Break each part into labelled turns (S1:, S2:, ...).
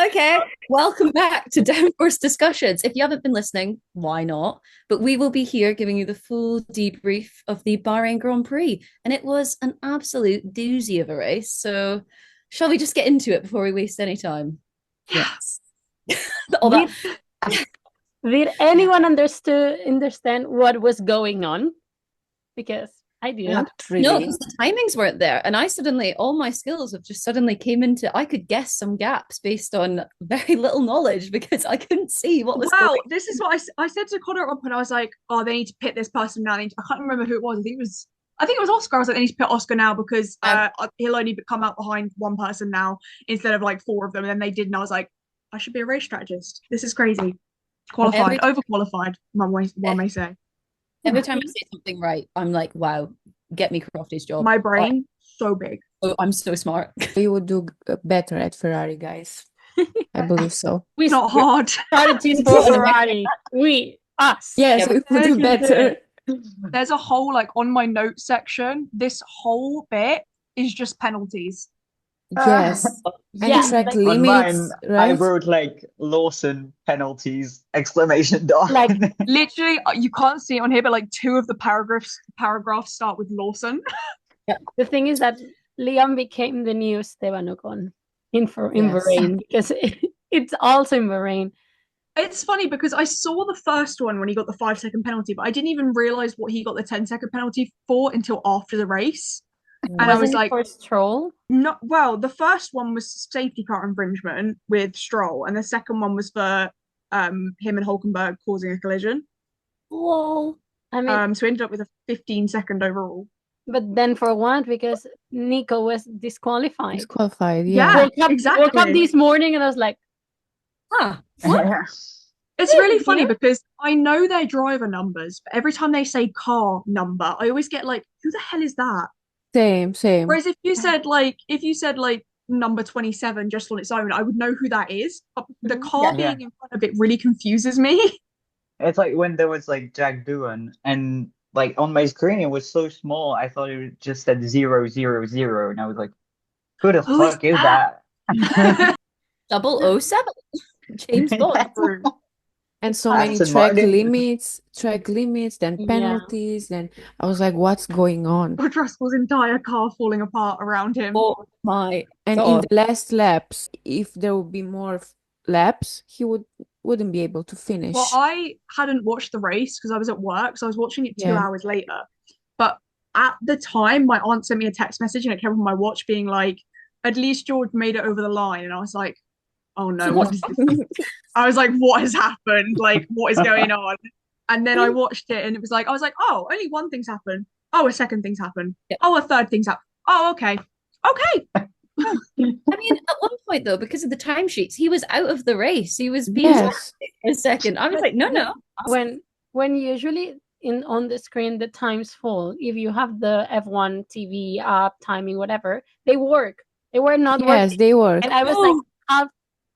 S1: Okay, welcome back to Downforce Discussions. If you haven't been listening, why not? But we will be here giving you the full debrief of the Bahrain Grand Prix. And it was an absolute doozy of a race. So, shall we just get into it before we waste any time?
S2: Yes.
S1: All that.
S2: Did did anyone understand what was going on? Because I
S3: Not
S2: didn't.
S1: No,
S3: really.
S1: because the timings weren't there. And I suddenly, all my skills have just suddenly came into, I could guess some gaps based on very little knowledge because I couldn't see what was going
S3: Well, this is what I said to Connor at one point. I was like, "Oh, they need to pit this person now." I can't remember who it was. I think it was Oscar. I was like, "They need to pit Oscar now because
S1: on.
S3: he'll only come out behind one person now instead of like four of them." And then they did, and I was like, "I should be a race strategist. This is crazy. Qualified,
S1: Every
S3: overqualified. One may say.
S1: every time I say something right, I'm like, wow, get me Crofty's job.
S3: My brain so big.
S1: Oh, I'm so smart.
S4: You would do better at Ferrari, guys. I believe so.
S2: We
S3: It's not hard.
S2: strategies for Ferrari. Us.
S4: Yes,
S1: Yeah,
S4: we would do better.
S3: There's a whole like on my notes section. This whole bit is just penalties.
S4: Yes. And
S2: Yeah,
S4: track
S2: like,
S5: On mine,
S4: limits,
S5: I
S4: right?
S5: wrote like Lawson penalties exclamation dot.
S2: like
S3: Literally, you can't see it on here, but like two of the paragraphs start with Lawson.
S2: the thing is that Liam became the new Esteban Ocon in
S4: Yes.
S2: Bahrain because it's also in Bahrain.
S3: It's funny because I saw the first one when he got the 5 second penalty, but I didn't even realize what he got the 10 second penalty for until after the race. And I was
S2: Wasn't it
S3: like,
S2: for Stroll?
S3: no, well, the first one was safety car infringement with Stroll, and the second one was for him and Hulkenberg causing a collision.
S2: Well, I mean,
S3: So we ended up with a 15 second overall.
S2: but then for what? Because Nico was disqualified.
S4: Disqualified,
S3: Yeah,
S4: yeah.
S2: Woke up
S3: exactly.
S2: this morning and I was like,
S1: Ah,
S3: It's really funny
S2: Yeah.
S3: because I know their driver numbers, but every time they say car number, I always get like, who the hell is that?
S4: Same.
S3: Whereas if you said like number 27 just on its own, I would know who that is. But the car
S5: Yeah.
S3: being in front of it really confuses me.
S5: It's like when there was like Jack Doohan and like on my screen it was so small I thought it just said 000 and I was like, who the
S3: Who is
S5: fuck is
S3: that?
S5: that?
S1: 007. James Bond.
S4: And so many
S5: Aston
S4: track
S5: Martin.
S4: limits, then
S2: Yeah.
S4: penalties, then I was like, what's going on?
S3: George Russell's entire car falling apart around him.
S1: Oh my
S4: And in
S1: God.
S4: the last laps, if there would be more laps, he wouldn't be able to finish.
S3: Well, I hadn't watched the race because I was at work, so I was watching it 2 hours later. But at the time, my aunt sent me a text message and it came up on my watch being like, at least George made it over the line. And I was like, oh no, what is this? I was like, what has happened? Like, what is going on? And then I watched it and it was like, I was like, oh, only one thing's happened. Oh, a second thing's happened.
S1: Yeah.
S3: Oh, a third thing's happened. Oh, okay. Okay.
S1: I mean, at one point though, because of the timesheets, he was out of the race. He was being
S4: Yes.
S1: a second. I was like, no.
S2: when usually in on the screen the times fall, if you have the F1 TV app timing, whatever, they work. They were not
S4: Yes,
S2: working.
S4: they work.
S2: And I was like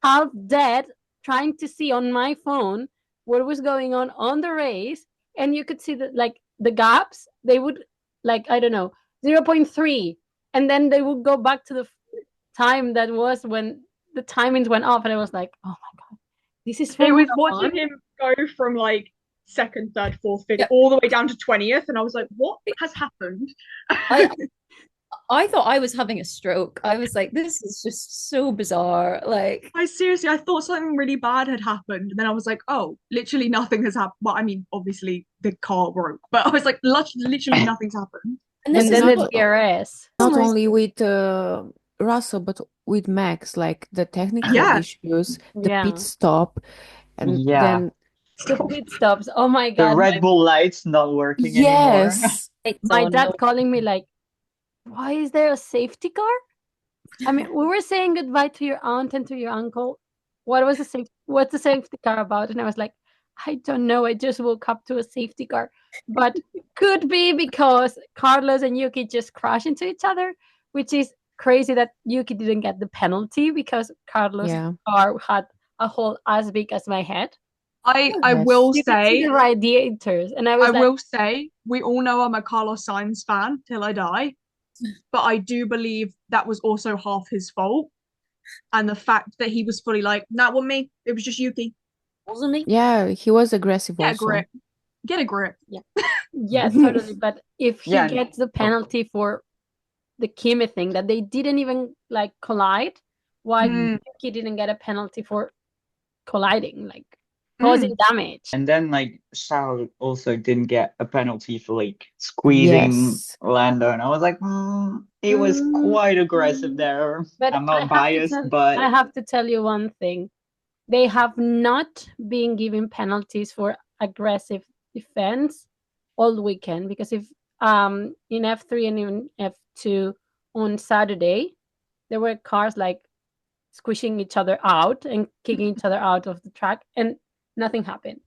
S2: half dead trying to see on my phone what was going on the race, and you could see that like the gaps, they would like, I don't know, 0.3, and then they would go back to the time that was when the timings went off, and I was like, oh my god, this is
S3: It was
S2: Formula
S3: watching
S2: One.
S3: him go from like second, third, fourth, fifth,
S1: Yeah.
S3: all the way down to 20th. And I was like, what has happened?
S1: I thought I was having a stroke. I was like, this is just so bizarre. Like,
S3: I thought something really bad had happened. And then I was like, oh, literally nothing has happened. Well, I mean, obviously the car broke, but I was like, literally nothing's happened.
S1: and
S2: And
S1: this is
S2: then the
S1: not,
S2: DRS.
S4: Not
S1: Oh my-
S4: only with Russell, but with Max, like the technical
S3: Yeah.
S4: issues, the
S2: Yeah.
S4: pit stop, and
S5: Yeah.
S4: then
S2: The pit stops. Oh my
S5: The
S2: god.
S5: Red Bull lights not working anymore.
S4: yes,
S1: it's
S2: My
S1: on.
S2: dad calling me like, why is there a safety car? I mean, we were saying goodbye to your aunt and to your uncle. What's the safety car about? And I was like, I don't know. I just woke up to a safety car. But could be because Carlos and Yuki just crashed into each other, which is crazy that Yuki didn't get the penalty because Carlos'
S4: yeah.
S2: car had a hole as big as my head.
S3: I
S4: Yes.
S3: will
S2: You could see
S3: say,
S2: the radiators. And I was like,
S3: will say, we all know I'm a Carlos Sainz fan till I die. But I do believe that was also half his fault and the fact that he was fully like, that wasn't me. It was just Yuki.
S1: Wasn't me?
S4: Yeah, he was aggressive
S3: Get a
S4: also.
S3: grip. Get a grip.
S2: Yeah, totally. But if he
S5: Yeah.
S2: gets the penalty for the Kimi thing that they didn't even like collide, why Yuki didn't get a penalty for colliding, like causing damage?
S5: And then like Charles also didn't get a penalty for like squeezing
S4: Yes.
S5: Lando, and I was like, he was quite aggressive there.
S2: But
S5: I'm not biased, but
S2: I have to tell you one thing. They have not been given penalties for aggressive defense all weekend, because if in F3 and in F2 on Saturday, there were cars like squishing each other out and kicking each other out of the track, and nothing happened.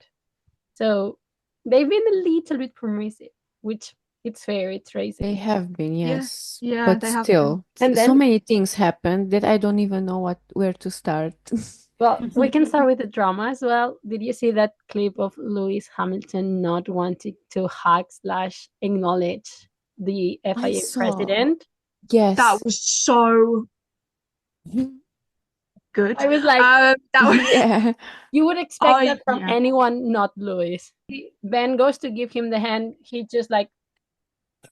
S2: So they've been a little bit permissive, which it's fair, it's racing.
S4: They have been, yes.
S3: Yeah,
S4: But
S3: they have
S4: still,
S2: been. And
S4: so
S2: then-
S4: many things happened that I don't even know where to start.
S2: Well, we can start with the drama as well. Did you see that clip of Lewis Hamilton not wanting to hug/acknowledge the FIA
S4: saw.
S2: president?
S4: Yes.
S3: That was so good.
S2: I was like,
S3: that was
S4: Yeah.
S2: you would expect that from
S3: yeah.
S2: anyone, not Lewis. Ben goes to give him the hand. He just like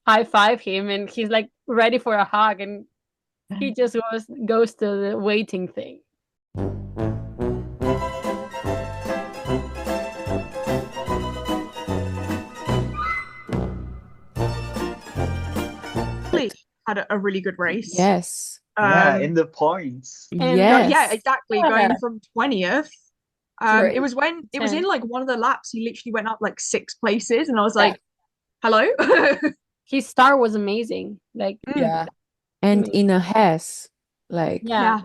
S2: high five him, and he's like ready for a hug, and he just goes to the waiting thing.
S3: had a really good race.
S4: Yes.
S5: yeah, in the points.
S2: And
S4: Yes.
S3: Yeah, exactly.
S1: Yeah.
S3: Going from 20th.
S1: Great.
S3: It was when it was in
S2: 10.
S3: like one of the laps, he literally went up like 6 places, and I was like, hello?
S2: His start was amazing. Like,
S1: Yeah.
S4: And in a Hess, like,
S2: yeah.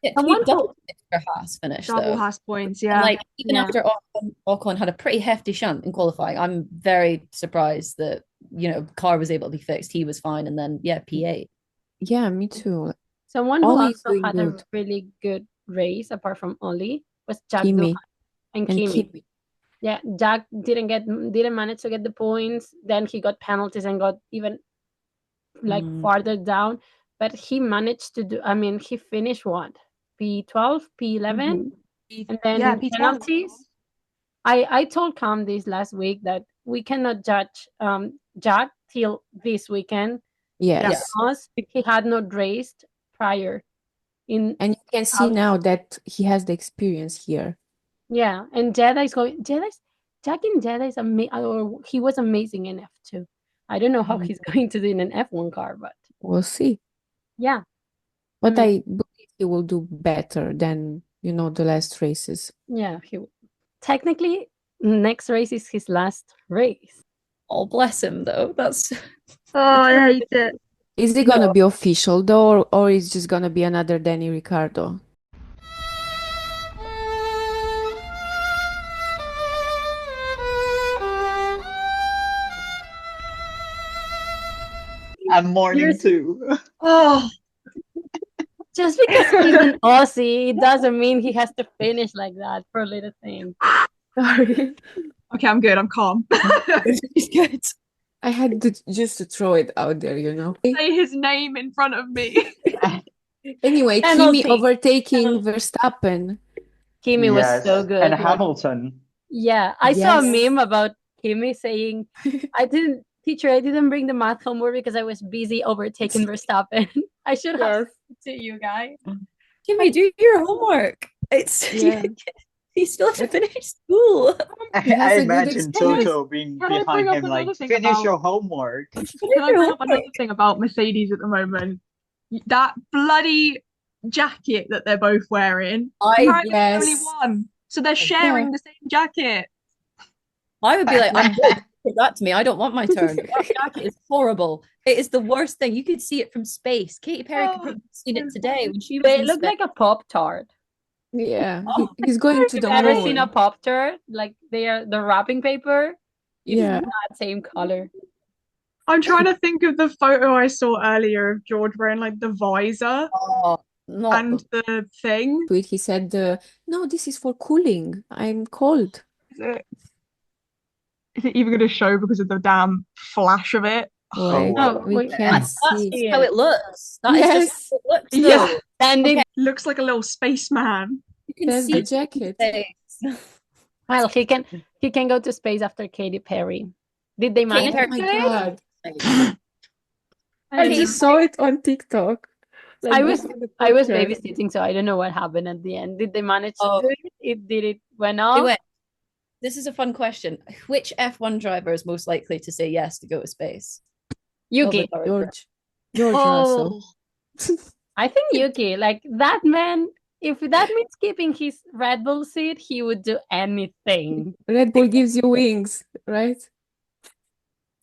S1: He
S2: Someone
S1: double extra Haas finish
S3: Double
S1: though.
S3: Haas points,
S1: And,
S3: yeah.
S1: like even
S2: Yeah.
S1: after Ocon had a pretty hefty shunt in qualifying, I'm very surprised that car was able to be fixed. He was fine, and then P8.
S4: yeah, me too.
S2: Someone who
S4: Ollie's
S2: also
S4: doing
S2: had
S4: good.
S2: a really good race, apart from Ollie, was Jack
S4: Kimi
S2: Doohan and
S4: and
S2: Kimi.
S4: Kimi.
S2: Yeah, Jack didn't manage to get the points. Then he got penalties and got even like farther down. But he managed to do. I mean, he finished what, P12, P11, and then
S3: Yeah,
S2: in
S3: P12.
S2: penalties. I told Cam this last week that we cannot judge Jack till this weekend
S4: Yes.
S2: because he had not raced prior.
S4: And you can see now that he has the experience here.
S2: Yeah, and Jack in Jeddah is he was amazing in F2. I don't know how he's going to do in an F1 car, but
S4: We'll see.
S2: yeah.
S4: But I believe he will do better than, the last races.
S2: Yeah, technically next race is his last race.
S1: Oh, bless him though. That's
S3: Oh, I hate it.
S4: Is it gonna be official though, or is just gonna be another Danny Ricciardo?
S5: I'm mourning too.
S3: Oh,
S2: Just because he's an Aussie, it doesn't mean he has to finish like that for a little thing.
S4: Sorry.
S3: okay, I'm good. I'm calm.
S1: it's good.
S4: I had to just to throw it out there,
S3: Say his name in front of me.
S4: Anyway,
S2: Penalty.
S4: Kimi overtaking Verstappen.
S2: Kimi was
S5: Yes,
S2: so good.
S5: and Hamilton.
S2: Yeah, I saw a
S4: Yes.
S2: meme about Kimi saying, I didn't bring the math homework because I was busy overtaking Verstappen. I should have to you guys.
S1: Kimmy, do your homework. It's
S2: Yeah.
S1: you still have to finish school.
S4: He has
S5: I
S4: a good
S5: imagine
S4: experience.
S5: Toto being
S3: Can I
S5: behind
S3: bring up
S5: him like,
S3: another thing
S5: finish
S3: about-
S5: your homework.
S3: Can I bring up another thing about Mercedes at the moment? That bloody jacket that they're both wearing. Apparently there's only one. So they're sharing the same jacket.
S1: I would be like, I'm good. Give that to me. I don't want my turn. That jacket is horrible. It is the worst thing. You could see it from space. Katy Perry could have seen it today when she was
S2: They
S1: in
S2: look
S1: space.
S2: like a Pop-Tart.
S4: Yeah, he's going to
S2: You've
S4: the
S2: ever
S4: moon.
S2: seen a Pop-Tart? Like they are the wrapping paper. It's
S4: Yeah.
S2: that same color.
S3: I'm trying to think of the photo I saw earlier of George wearing like the visor
S1: Oh, not
S3: and the thing.
S4: Tweet, he said, "No, this is for cooling. I'm cold."
S3: Is it even going to show because of the damn flash of it?
S4: Wait,
S5: wow.
S2: Oh,
S4: we
S2: wait,
S4: can't
S1: That's
S4: see.
S1: how it looks. That is
S4: Yes.
S1: just how it looks,
S3: Yeah.
S1: though.
S2: standing.
S1: Okay.
S3: Looks like a little spaceman.
S1: You can
S4: That's
S1: see
S4: the
S1: his
S4: jacket.
S1: face.
S2: Well, he can go to space after Katy Perry. Did they
S1: Katy
S2: manage
S1: Perry.
S4: Oh my
S2: to do it?
S4: God. I
S2: And
S4: just saw it on TikTok. Like
S2: I was
S4: before the
S2: I was
S4: podcast.
S2: babysitting, so I don't know what happened at the end. Did they manage to
S1: Oh.
S2: do it? Did it went
S1: They
S2: off?
S1: went. This is a fun question. Which F1 driver is most likely to say yes to go to space?
S2: Yuki.
S4: George Russell.
S3: Oh,
S2: I think Yuki, like that man, if that means keeping his Red Bull seat, he would do anything.
S4: Red Bull gives you wings, right?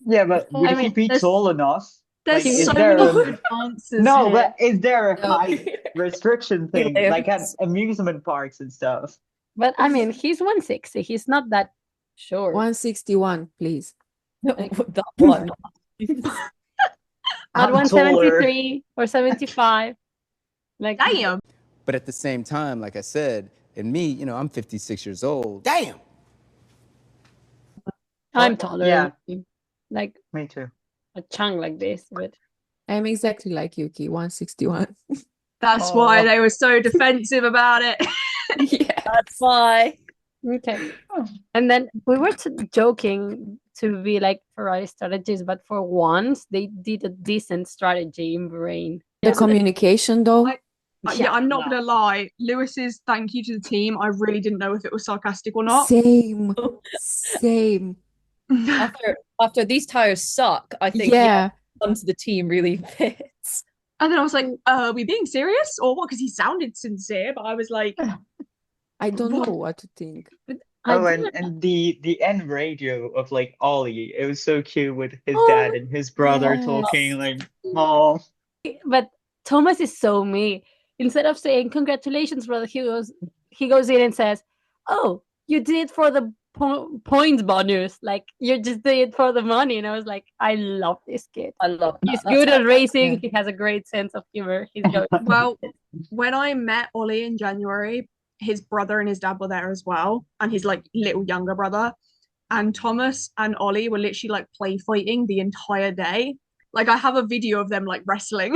S5: Yeah, but would
S2: I
S5: he
S2: mean,
S5: be
S3: there's-
S5: tall enough?
S3: there's
S5: Like, is
S3: so
S5: there
S3: many
S5: a
S3: answers
S5: no?
S3: here.
S5: But is there a
S1: No.
S5: height restriction thing, like at
S1: Layers.
S5: amusement parks and stuff?
S2: But I mean, he's 160. He's not that short.
S4: 161, please.
S1: No,
S2: Like-
S1: that one.
S2: At
S5: I'm
S2: 173 or 75. Like,
S3: Damn.
S6: But at the same time, like I said, and me, you know, I'm 56 years old. Damn.
S2: I'm taller.
S5: Yeah.
S2: than him. Like
S5: Me too.
S2: a chunk like this, but
S4: I'm exactly like Yuki, 161.
S3: That's
S2: Oh.
S3: why they were so defensive about it.
S4: Yeah.
S1: That's why.
S2: okay. And then we were joking to be like Ferrari strategies, but for once they did a decent strategy in Bahrain.
S4: The communication, though.
S3: Yeah, I'm not gonna lie. Lewis's thank you to the team. I really didn't know if it was sarcastic or not.
S4: Same. Same.
S1: After these tires suck, I think
S4: Yeah.
S1: onto the team really fits.
S3: And then I was like, are we being serious or what? Because he sounded sincere, but I was like,
S4: I don't know what to think.
S2: I
S5: Oh,
S2: didn't-
S5: and the end radio of like Ollie, it was so cute with his
S2: Oh,
S5: dad and his brother
S4: yes.
S5: talking like, oh,
S2: but Thomas is so me. Instead of saying congratulations, brother, he goes in and says, "Oh, you did it for the points bonus. Like you just did it for the money." And I was like, I love this kid.
S1: I love that.
S2: He's
S1: That's
S2: good at
S1: how-
S2: racing.
S4: Yeah.
S2: He has a great sense of humor. He's going.
S3: well, when I met Ollie in January, his brother and his dad were there as well, and his like little younger brother. And Thomas and Ollie were literally like play fighting the entire day. Like I have a video of them like wrestling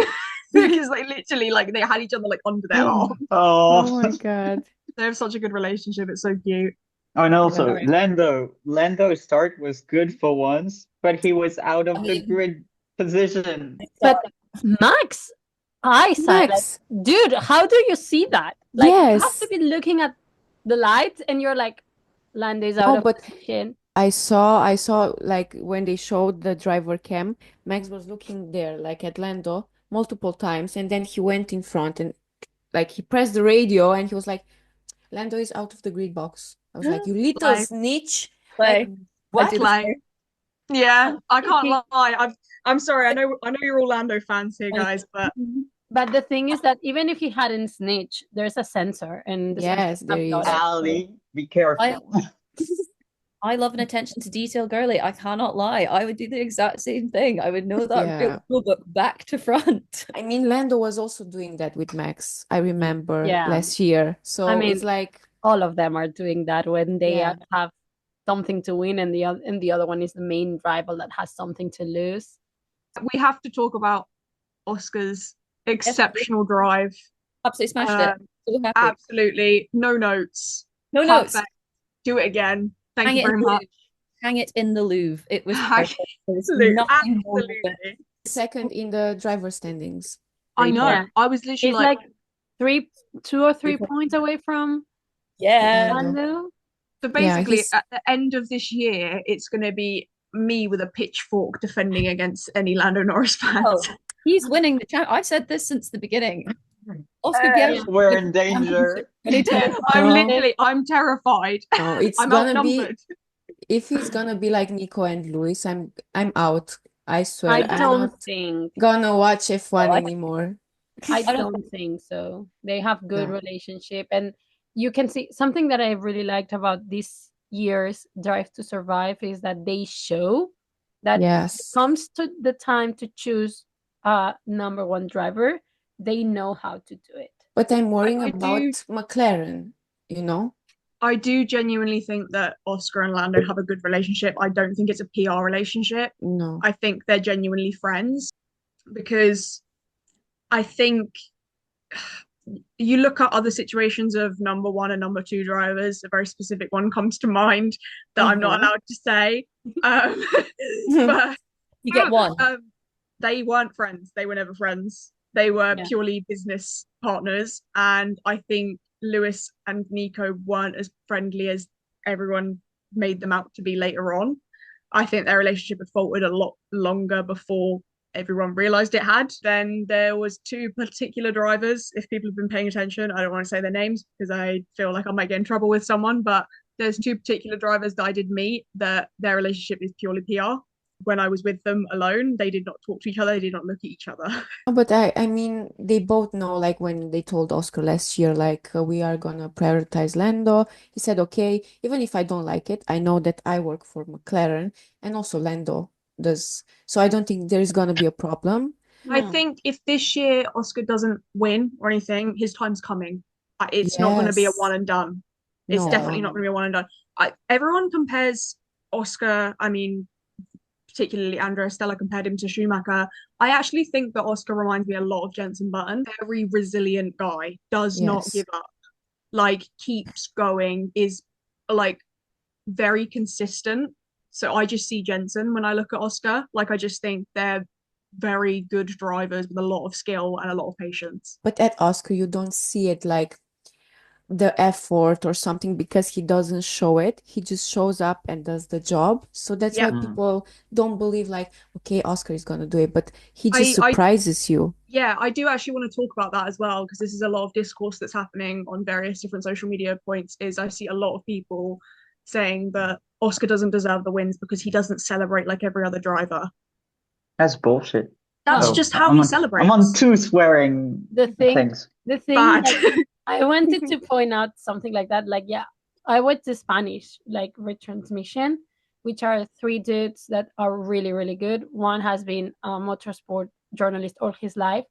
S3: because they literally like they had each other like under their arm.
S4: Oh my God.
S3: They have such a good relationship. It's so cute.
S5: Oh, and also
S1: Yeah.
S5: Lando's start was good for once, but he was out of
S1: I
S5: the
S1: mean-
S5: grid position.
S2: But Max, I said,
S4: Max.
S2: dude, how do you see that? Like you have
S4: Yes.
S2: to be looking at the lights, and you're like, Lande's out
S4: No,
S2: of
S4: but
S2: position.
S4: I saw like when they showed the driver cam, Max was looking there like at Lando multiple times, and then he went in front and like he pressed the radio and he was like, Lando is out of the grid box. I was like, you little
S3: Like-
S4: snitch.
S1: Like,
S3: What?
S1: did
S3: Like, yeah, I can't
S2: He-
S3: lie. I'm sorry. I know you're Orlando fans here, guys, but
S2: But the thing is that even if he hadn't snitched, there's a sensor, and the
S4: Yes,
S2: sensors
S4: there
S2: have got
S4: is.
S2: it.
S5: Ali, be careful.
S1: I love an attention to detail girly. I cannot lie. I would do the exact same thing. I would know that
S4: Yeah.
S1: rule book back to front.
S4: I mean, Lando was also doing that with Max, I remember
S2: Yeah.
S4: last year. So
S2: I mean,
S4: it's like,
S2: All of them are doing that when they
S4: Yeah.
S2: have something to win, and the other one is the main rival that has something to lose.
S3: we have to talk about Oscar's exceptional drive.
S1: Absolutely smashed
S3: Uh,
S1: it. So happy.
S3: Absolutely, no notes.
S1: No notes.
S3: Perfect. Do it again. Thank
S1: Hang
S3: you
S1: it
S3: very
S1: in the
S3: much.
S1: Louvre. Hang it in the Louvre. It was
S3: Hang
S1: perfect. There was
S3: Absolutely,
S1: nothing wrong with it.
S3: absolutely.
S4: second in the driver standings.
S3: I know.
S2: Yeah.
S3: I was literally
S2: He's
S3: like,
S2: like 2 or 3
S1: points.
S2: points away from
S1: Yeah.
S4: Lando.
S2: Lando.
S3: so
S4: Yeah,
S3: basically,
S4: he's-
S3: at the end of this year, it's going to be me with a pitchfork defending against any Lando Norris fans.
S1: Oh, he's winning the champ. I've said this since the beginning. Oscar
S5: Hey,
S1: Piastri
S5: we're in
S1: wins the
S5: danger.
S1: championship 2010.
S3: I'm terrified.
S4: No, it's
S3: I'm
S4: gonna be
S3: outnumbered.
S4: if it's gonna be like Nico and Luis, I'm out. I swear,
S2: I
S4: I'm
S2: don't
S4: not
S2: think.
S4: gonna watch F1
S1: I-
S4: anymore.
S2: I
S1: I don't
S2: don't think so. They have good
S4: No.
S2: relationship, and you can see something that I really liked about this year's Drive to Survive is that they show that
S4: Yes.
S2: comes to the time to choose a number one driver, they know how to do it.
S4: But I'm worrying
S3: I
S4: about
S3: do-
S4: McLaren, you know?
S3: I do genuinely think that Oscar and Lando have a good relationship. I don't think it's a PR relationship.
S4: No.
S3: I think they're genuinely friends because I think you look at other situations of number one and number two drivers, a very specific one comes to mind that I'm not allowed to say. But
S1: You get one.
S3: they weren't friends. They were never friends. They were purely business partners. And I think Lewis and Nico weren't as friendly as everyone made them out to be later on. I think their relationship had faltered a lot longer before everyone realized it had. Then there was two particular drivers. If people have been paying attention, I don't want to say their names because I feel like I might get in trouble with someone, but there's two particular drivers that I did meet that their relationship is purely PR. When I was with them alone, they did not talk to each other, they did not look at each other.
S4: But I mean, they both know, like when they told Oscar last year, like we are gonna prioritize Lando. He said, okay, even if I don't like it, I know that I work for McLaren and also Lando does. So I don't think there is gonna be a problem.
S3: I think if this year Oscar doesn't win or anything, his time's coming. It's not going to be a
S4: Yes.
S3: one and done. It's definitely not
S4: No.
S3: going to be a one and done. Everyone compares Oscar, I mean, particularly Andrea Stella compared him to Schumacher. I actually think that Oscar reminds me a lot of Jenson Button. Very resilient guy, does not
S4: Yes.
S3: give up, like keeps going, is like very consistent. So I just see Jenson when I look at Oscar. Like I just think they're very good drivers with a lot of skill and a lot of patience.
S4: But at Oscar, you don't see it like the effort or something because he doesn't show it. He just shows up and does the job. So that's why
S3: Yeah,
S4: people don't believe like, okay, Oscar is gonna do it, but he just
S3: I
S4: surprises you.
S3: yeah, I do actually want to talk about that as well because this is a lot of discourse that's happening on various different social media points. Is I see a lot of people saying that Oscar doesn't deserve the wins because he doesn't celebrate like every other driver.
S5: That's bullshit.
S3: That's
S5: Oh,
S3: just how
S5: I'm
S3: he
S5: on,
S3: celebrates.
S5: I'm on two swearing
S2: The thing
S5: things.
S3: Bad.
S2: that I wanted to point out something like that. Like, yeah, I watched the Spanish like retransmission, which are three dudes that are really, really good. One has been a motorsport journalist all his life.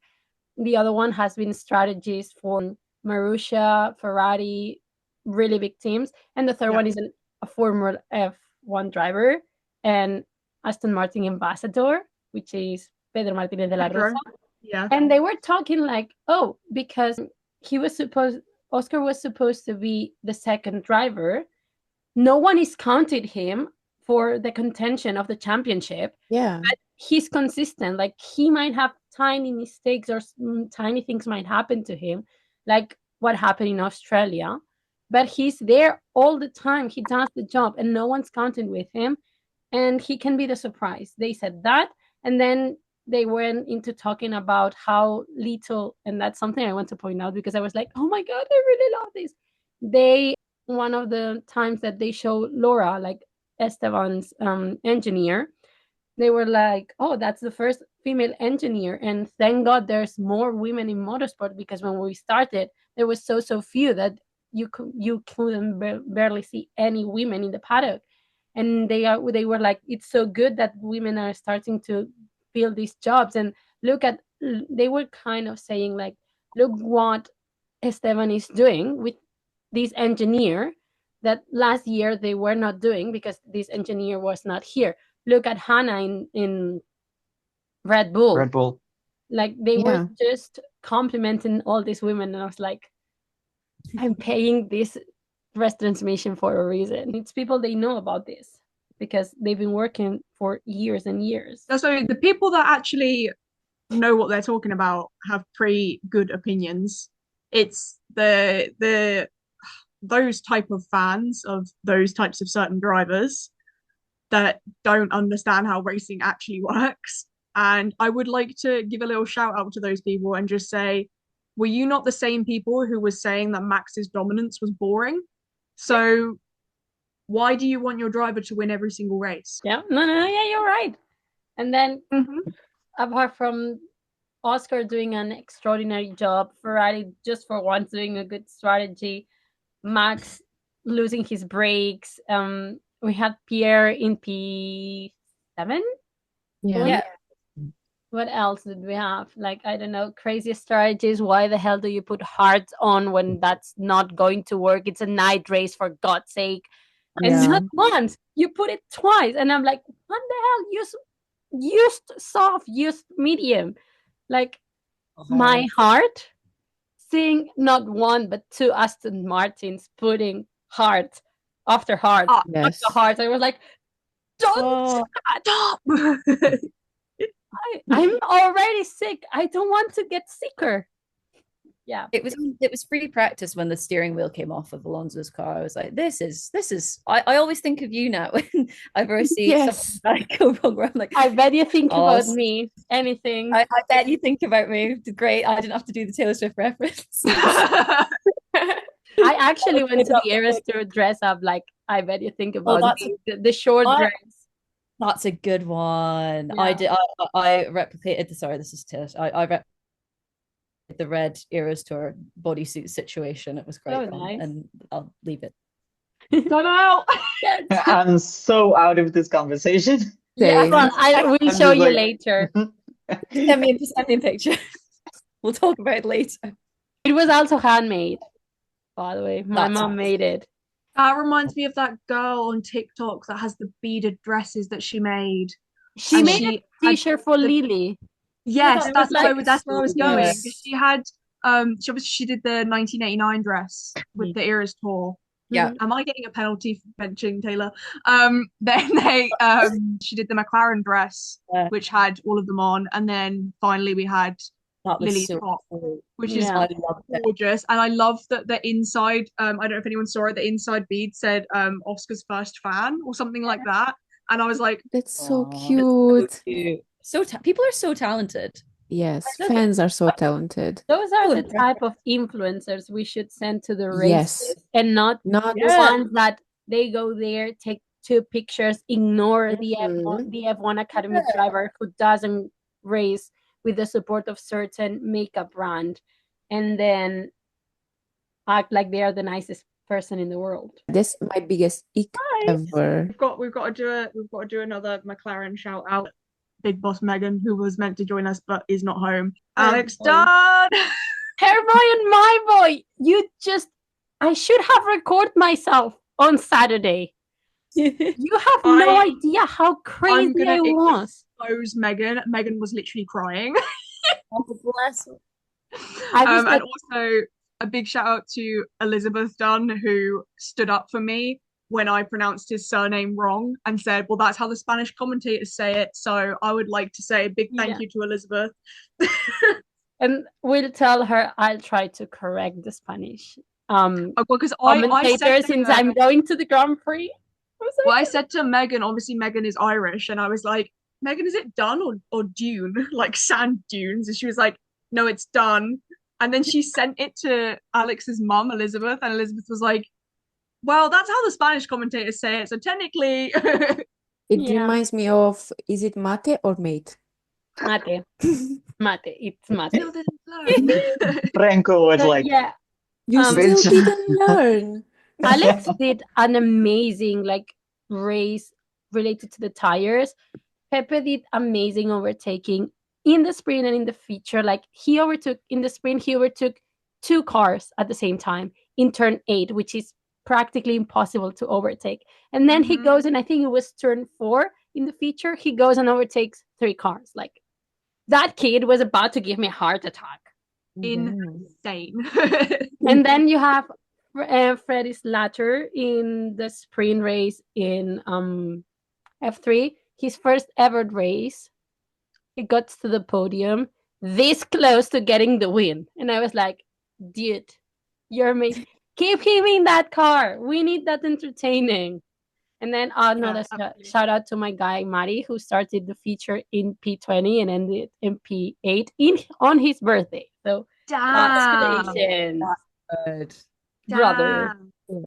S2: The other one has been strategist for Marussia, Ferrari, really big teams. And the third
S3: Yeah.
S2: one is a former F1 driver and Aston Martin ambassador, which is Pedro Martinez de la Rosa.
S3: Yeah.
S2: And they were talking like, oh, because Oscar was supposed to be the second driver. No one is counted him for the contention of the championship.
S4: Yeah.
S2: But he's consistent. Like he might have tiny mistakes or tiny things might happen to him, like what happened in Australia. But he's there all the time. He does the job and no one's counting with him. And he can be the surprise. They said that. And then they went into talking about how little, and that's something I want to point out because I was like, oh my God, I really love this. One of the times that they show Laura, like Esteban's engineer, they were like, oh, that's the first female engineer. And thank God there's more women in motorsport because when we started, there was so few that you couldn't barely see any women in the paddock. And they were like, it's so good that women are starting to fill these jobs. And they were kind of saying like, look what Esteban is doing with this engineer that last year they were not doing because this engineer was not here. Look at Hannah in Red Bull.
S5: Red Bull.
S2: Like they were just complimenting all these women, and I was like, I'm paying this retransmission for a reason. It's people they know about this because they've been working for years and years.
S3: So the people that actually know what they're talking about have pretty good opinions. It's the those type of fans of those types of certain drivers that don't understand how racing actually works. And I would like to give a little shout out to those people and just say, were you not the same people who was saying that Max's dominance was boring? So why do you want your driver to win every single race?
S2: Yeah, no, yeah, you're right. And then apart from Oscar doing an extraordinary job, Ferrari just for once doing a good strategy, Max losing his brakes. We had Pierre in P7.
S1: Yeah.
S2: What else did we have? Like, I don't know, crazy strategies. Why the hell do you put hearts on when that's not going to work? It's a night race, for God's sake. And
S4: Yeah.
S2: not once, you put it twice. And I'm like, what the hell? Used soft, used medium. Like, my heart, seeing not one but two Aston Martins putting heart after heart
S4: Yes.
S2: after heart. I was like, don't
S3: Stop.
S2: I'm already sick. I don't want to get sicker. Yeah.
S1: It was free practice when the steering wheel came off of Alonso's car. I was like, this is I always think of you now when I ever see
S4: Yes.
S1: something that go wrong where I'm like,
S2: I bet you think
S1: Oh,
S2: about
S1: s-
S2: me. Anything.
S1: I bet you think about me. Great. I didn't have to do the Taylor Swift reference.
S2: I actually went to the Eras Tour dress up. Like, I bet you think about
S1: that's
S2: me. The short
S1: I-
S2: dress.
S1: That's a good one.
S2: Yeah.
S1: I replicated. Sorry, this is Taylor. I replicated the red Eras Tour bodysuit situation. It was great
S2: Oh,
S1: fun,
S2: nice.
S1: and I'll leave it.
S3: Don't know.
S5: I'm so out of this conversation.
S2: Yeah,
S4: Same.
S2: well, I will
S5: I'm
S2: show
S5: just
S2: you
S5: like-
S2: later.
S1: Send me a picture. We'll talk about it later.
S2: It was also handmade, by the way. My
S1: That's
S2: mom made it.
S3: That reminds me of that girl on TikTok that has the beaded dresses that she made.
S2: She
S3: And
S2: made
S3: she
S2: a t-shirt for
S3: the-
S2: Lily.
S3: Yes,
S2: it was
S3: that's
S2: like
S3: where that's where I was going.
S1: Yes.
S3: Because she had she did the 1989 dress with the Eras tour.
S1: Yeah.
S2: Mhm.
S3: Am I getting a penalty for mentioning Taylor? Then she did the McLaren dress,
S1: Yeah.
S3: which had all of them on, and then finally we had
S1: That was
S3: Lily's
S1: so
S3: top,
S1: cool.
S3: which
S2: Yeah.
S1: I loved it.
S3: is gorgeous. And I love that the inside, I don't know if anyone saw it, the inside bead said Oscar's first fan or something like that. And I was like,
S4: That's so
S1: Aw,
S4: cute.
S1: People are so talented.
S4: Yes,
S2: Look,
S4: fans are so talented.
S2: those are
S1: Oh,
S2: the
S1: impressive.
S2: type of influencers we should send to the races,
S4: Yes.
S2: and not
S4: Not
S2: the ones that they go there, take 2 pictures, ignore the F1 Academy driver who doesn't race with the support of certain makeup brand, and then act like they are the nicest person in the world.
S4: That's my biggest ick ever.
S3: we've got to do another McLaren shout out. Big boss Megan, who was meant to join us but is not home.
S2: Her
S3: Alex
S2: boy.
S3: Dunn.
S2: Her boy and my boy, I should have recorded myself on Saturday. You have no idea how crazy I was.
S3: Expose Megan. Megan was literally crying.
S1: Bless her.
S2: I was
S3: and also a big shout out to Elizabeth Dunn, who stood up for me when I pronounced his surname wrong and said, well, that's how the Spanish commentators say it. So I would like to say a big thank you to Elizabeth.
S2: And we'll tell her I'll try to correct the Spanish
S3: because
S2: commentator since I'm going to the Grand Prix.
S3: I said to Megan, obviously Megan is Irish, and I was like, Megan, is it Dun or Dune? Like sand dunes? And she was like, no, it's Dun. And then she sent it to Alex's mum, Elizabeth, and Elizabeth was like, well, that's how the Spanish commentators say it. So technically,
S4: It reminds me of, is it mate or mate?
S2: Mate. It's mate.
S5: Franco was like,
S2: yeah,
S4: You still
S5: bitch.
S4: didn't learn.
S2: Alex did an amazing race related to the tires. Pepe did amazing overtaking in the sprint and in the feature. He overtook in the sprint, he overtook 2 cars at the same time in turn 8, which is practically impossible to overtake. And then he goes, and I think it was turn 4 in the feature, he goes and overtakes 3 cars. That kid was about to give me a heart attack.
S3: insane.
S2: And then you have Freddie Slatter in the sprint race in F3, his first ever race. He got to the podium this close to getting the win. And I was like, dude, you're amazing. Keep him in that car. We need that entertaining. And then another shout out to my guy, Mari, who started the feature in P20 and ended in P8 on his birthday. So, congratulations,
S1: Good.
S2: brother.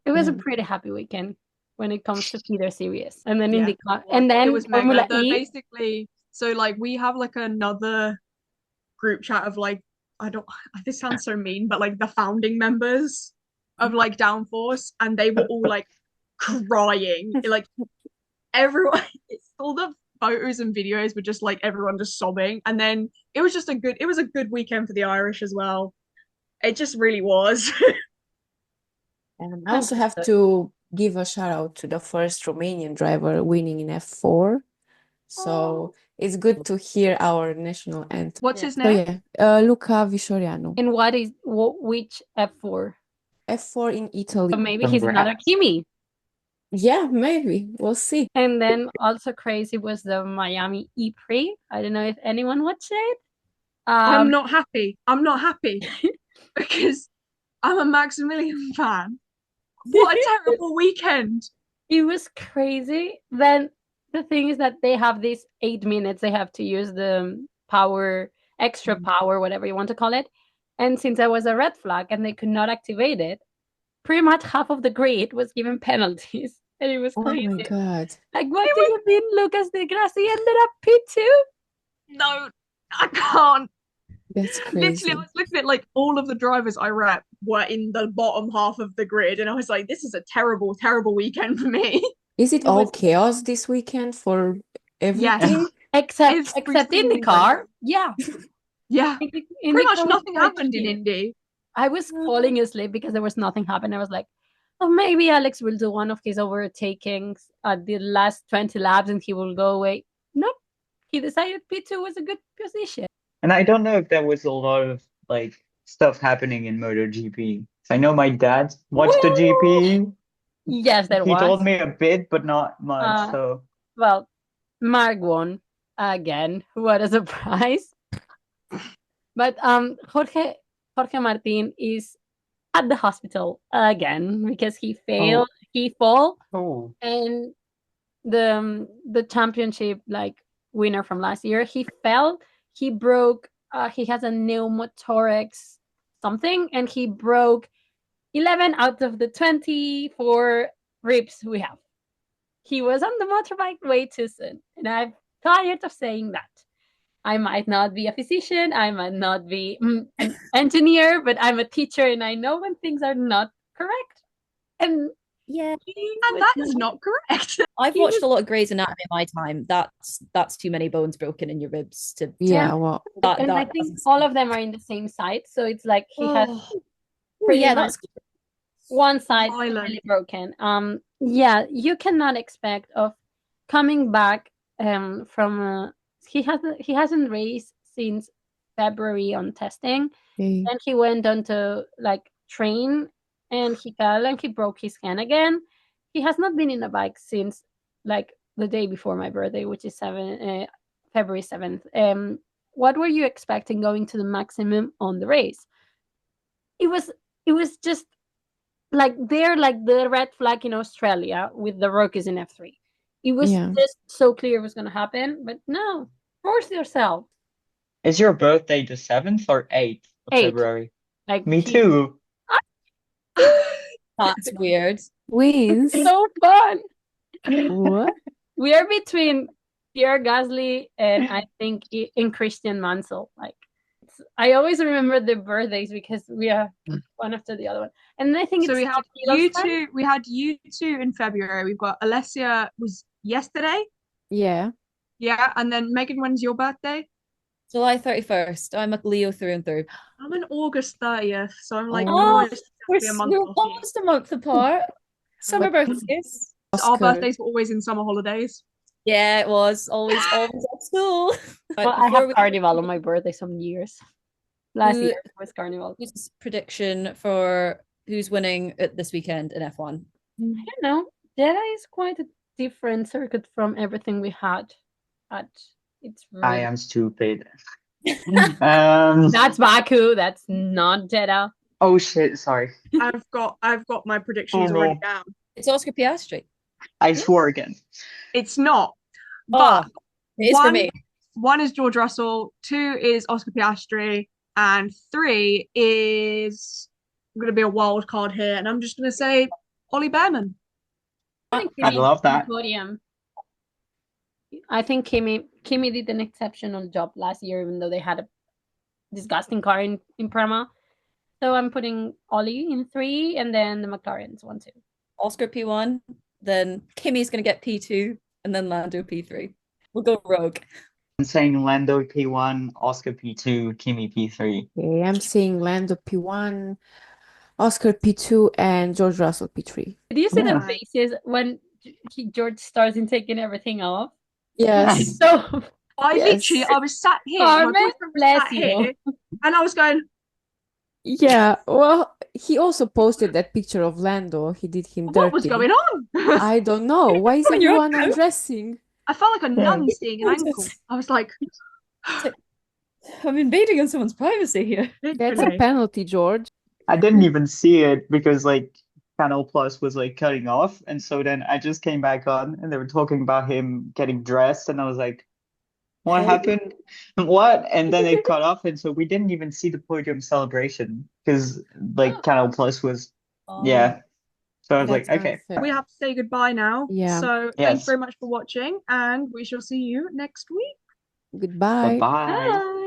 S2: It was a pretty happy weekend when it comes to Peter Series. And then in the car, and then
S3: it was
S2: Formula
S3: mega.
S2: E.
S3: Basically, so we have another group chat of this sounds so mean, but the founding members of Downforce, and they were all crying. Everyone, it's all photos and videos were just like everyone just sobbing. And then it was a good weekend for the Irish as well. It just really was.
S4: And I also have to give a shout out to the first Romanian driver winning in F4. So it's good to hear our national anthem.
S3: What's his
S4: So
S3: name?
S4: yeah, Luca Visoriano.
S2: And which F4?
S4: F4 in Italy.
S2: So maybe he's another
S5: Congrats.
S2: Kimi.
S4: Yeah, maybe. We'll see.
S2: And then also crazy was the Miami E-Prix. I don't know if anyone watched it.
S3: I'm not happy. I'm not happy because I'm a Maximilian fan. What a terrible weekend.
S2: It was crazy. Then the thing is that they have these 8 minutes. They have to use the extra power, whatever you want to call it. And since there was a red flag and they could not activate it, pretty much half of the grid was given penalties. And it was crazy.
S4: Oh my God.
S2: Like, what do you mean Lucas Di Grassi ended up P2?
S3: No, I can't.
S4: That's crazy.
S3: Literally, I was looking at like all of the drivers I rep were in the bottom half of the grid, and I was like, this is a terrible, terrible weekend for me.
S4: Is it all chaos this weekend for everything?
S2: Except in the car. Yeah.
S3: Yeah.
S2: In
S3: Pretty
S2: the
S3: much
S2: car
S3: nothing
S2: was
S3: happened in
S2: crazy.
S3: Indy.
S2: I was falling asleep because there was nothing happening. I was like, oh, maybe Alex will do one of his overtakings at the last 20 laps and he will go away. Nope. He decided P2 was a good position.
S5: And I don't know if there was a lot of like stuff happening in MotoGP. I know my dad watched the GP.
S2: Yes, there
S5: He
S2: was.
S5: told me a bit, but not much. So
S2: Well, Mark won again. What a surprise. But Jorge Martin is at the hospital again because he failed. He fall. And the championship like winner from last year, he fell. He broke. He has a pneumothorax something, and he broke 11 out of the 24 ribs we have. He was on the motorbike way too soon, and I'm tired of saying that. I might not be a physician, I might not be an engineer, but I'm a teacher, and I know when things are not correct. And
S1: yeah,
S3: and that is not correct.
S1: I've watched a lot of Grey's Anatomy in my time. That's too many bones broken in your ribs to.
S4: Yeah, well,
S2: and I think all of them are in the same side, so it's like he has.
S1: That's
S2: one side really broken. Yeah, you cannot expect of coming back from he hasn't raced since February on testing. Then he went on to like train and he fell and he broke his hand again. He has not been in a bike since like the day before my birthday, which is February 7th. What were you expecting going to the maximum on the race? It was just like the red flag in Australia with the rookies in F3. It was just so clear it was going to happen, but no, force yourself.
S5: Is your birthday the 7th or 8th of February?
S2: Like
S5: me too.
S1: That's weird.
S4: Wins.
S2: So fun.
S4: What?
S2: We are between Pierre Gasly and I think in Christian Mansell. Like I always remember the birthdays because we are one after the other one. And I think
S3: so we had you two. We had you two in February. We've got Alessia was yesterday.
S4: Yeah.
S3: Yeah, and then Megan, when's your birthday?
S1: July 31st. I'm a Leo through and through.
S3: I'm an August 30th, so I'm like
S1: we're almost a month apart. Summer birthdays.
S3: Our birthdays were always in summer holidays.
S1: Yeah, it was always at school.
S2: Well, I have Carnival on my birthday some years. Last year was Carnival.
S1: Who's prediction for who's winning this weekend in F1?
S2: I don't know. Jeddah is quite a different circuit from everything we had. It's really...
S5: I am stupid.
S2: That's Baku. That's not Jeddah.
S5: Oh shit! Sorry.
S3: I've got my predictions already down.
S1: It's Oscar Piastri.
S5: I swore again.
S3: It's not. But
S1: it is for me.
S3: 1 is George Russell, 2 is Oscar Piastri, and 3 is going to be a wild card here, and I'm just going to say Ollie Behrman.
S5: I love that.
S2: Podium. I think Kimi did an exceptional job last year, even though they had a disgusting car in Prema. So I'm putting Ollie in 3, and then the McLaren's 1, 2.
S1: Oscar P1, then Kimi's going to get P2, and then Lando P3. We'll go rogue.
S5: I'm saying Lando P1, Oscar P2, Kimi P3.
S4: Okay, I'm saying Lando P1, Oscar P2, and George Russell P3.
S2: Did you see the
S5: Yeah.
S2: faces when George starts in taking everything off?
S4: Yes.
S2: So
S3: I
S4: Yes.
S3: literally, I was sat here, my
S2: Carmen,
S3: boyfriend was
S2: bless
S3: sat
S2: you.
S3: here, and I was going,
S4: Yeah, well, he also posted that picture of Lando. He did him
S3: what was
S4: dirty.
S3: going on?
S4: I don't know. Why is
S1: On your
S4: everyone
S1: account?
S4: undressing?
S3: I felt like a nun
S5: Yeah.
S3: seeing an ankle. I was like,
S1: I'm invading on someone's privacy here.
S4: That's a
S3: literally.
S4: penalty, George.
S5: I didn't even see it because like Channel Plus was like cutting off, and so then I just came back on, and they were talking about him getting dressed, and I was like, "What happened? What?" And then it cut off, and so we didn't even see the podium celebration because like Channel Plus was, yeah. So I was like,
S4: That's
S5: okay,
S4: unfair.
S3: We have to say goodbye now.
S4: Yeah.
S3: So thank you
S5: yes,
S3: very much for watching, and we shall see you next week.
S4: Goodbye.
S5: bye-bye.
S2: Bye.